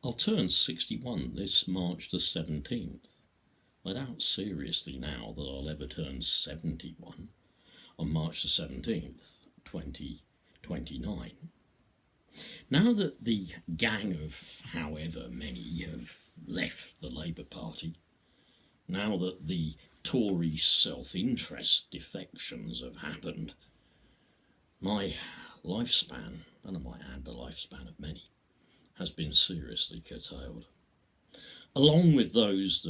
I'll turn 61 this March the 17th. I doubt seriously now that I'll ever turn 71 on March the 17th, 2029. Now that the gang of however many have left the Labour Party, now that the Tory self-interest defections have happened, my lifespan, and I might add the lifespan of many, has been seriously curtailed. Along with those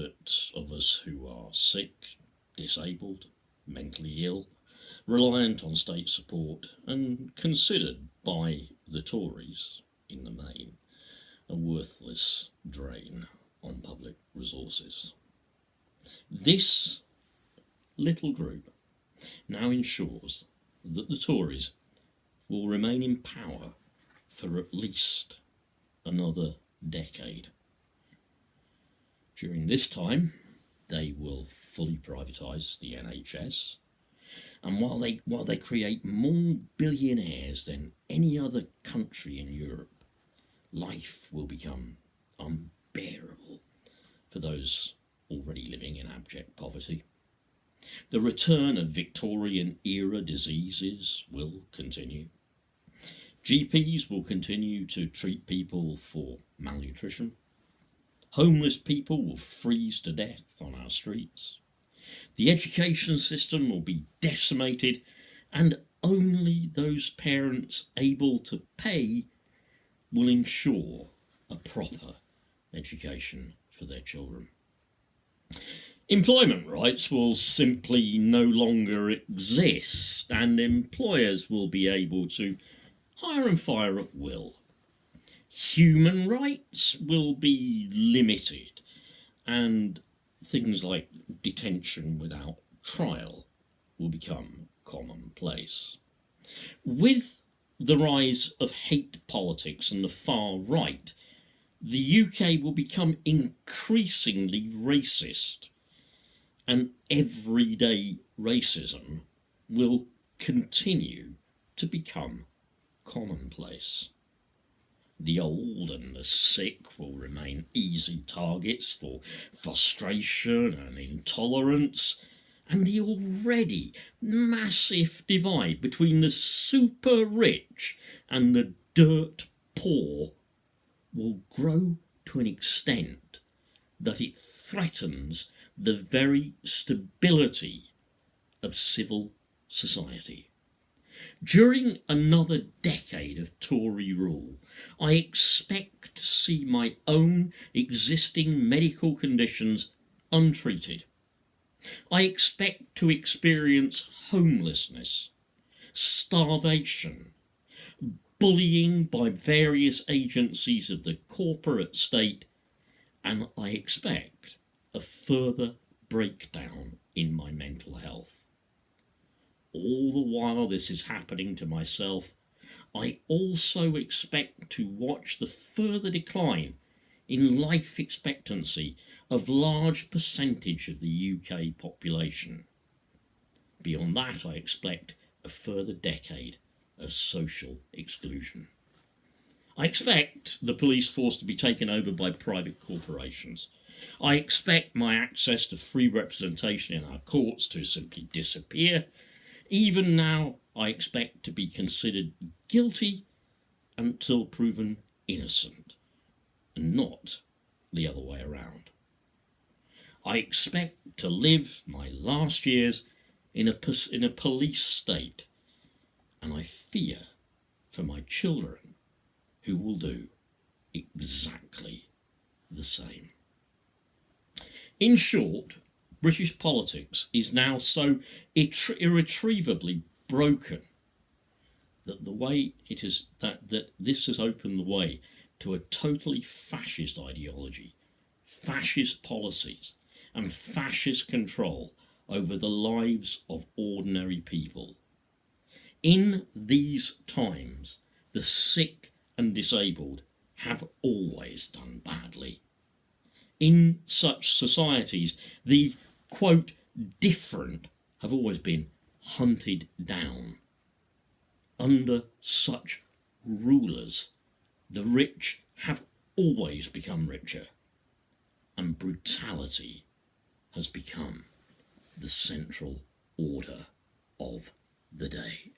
of us who are sick, disabled, mentally ill, reliant on state support, and considered by the Tories, in the main, a worthless drain on public resources. This little group now ensures that the Tories will remain in power for at least another decade. During this time, they will fully privatise the NHS, and while they create more billionaires than any other country in Europe, life will become unbearable for those already living in abject poverty. The return of Victorian-era diseases will continue. GPs will continue to treat people for malnutrition. Homeless people will freeze to death on our streets. The education system will be decimated, and only those parents able to pay will ensure a proper education for their children. Employment rights will simply no longer exist, and employers will be able to hire and fire at will. Human rights will be limited, and things like detention without trial will become commonplace. With the rise of hate politics and the far right, the UK will become increasingly racist, and everyday racism will continue to become commonplace. The old and the sick will remain easy targets for frustration and intolerance, and the already massive divide between the super rich and the dirt poor will grow to an extent that it threatens the very stability of civil society. During another decade of Tory rule, I expect to see my own existing medical conditions untreated. I expect to experience homelessness, starvation, bullying by various agencies of the corporate state, and I expect a further breakdown in my mental health. All the while this is happening to myself, I also expect to watch the further decline in life expectancy of large percentage of the UK population. Beyond that, I expect a further decade of social exclusion. I expect the police force to be taken over by private corporations. I expect my access to free representation in our courts to simply disappear. Even now, I expect to be considered guilty until proven innocent, and not the other way around. I expect to live my last years in a police state, and I fear for my children who will do exactly the same. In short, British politics is now so irretrievably broken that this has opened the way to a totally fascist ideology, fascist policies, and fascist control over the lives of ordinary people. In these times, the sick and disabled have always done badly. In such societies, the, quote, different have always been hunted down. Under such rulers, the rich have always become richer, and brutality has become the central order of the day.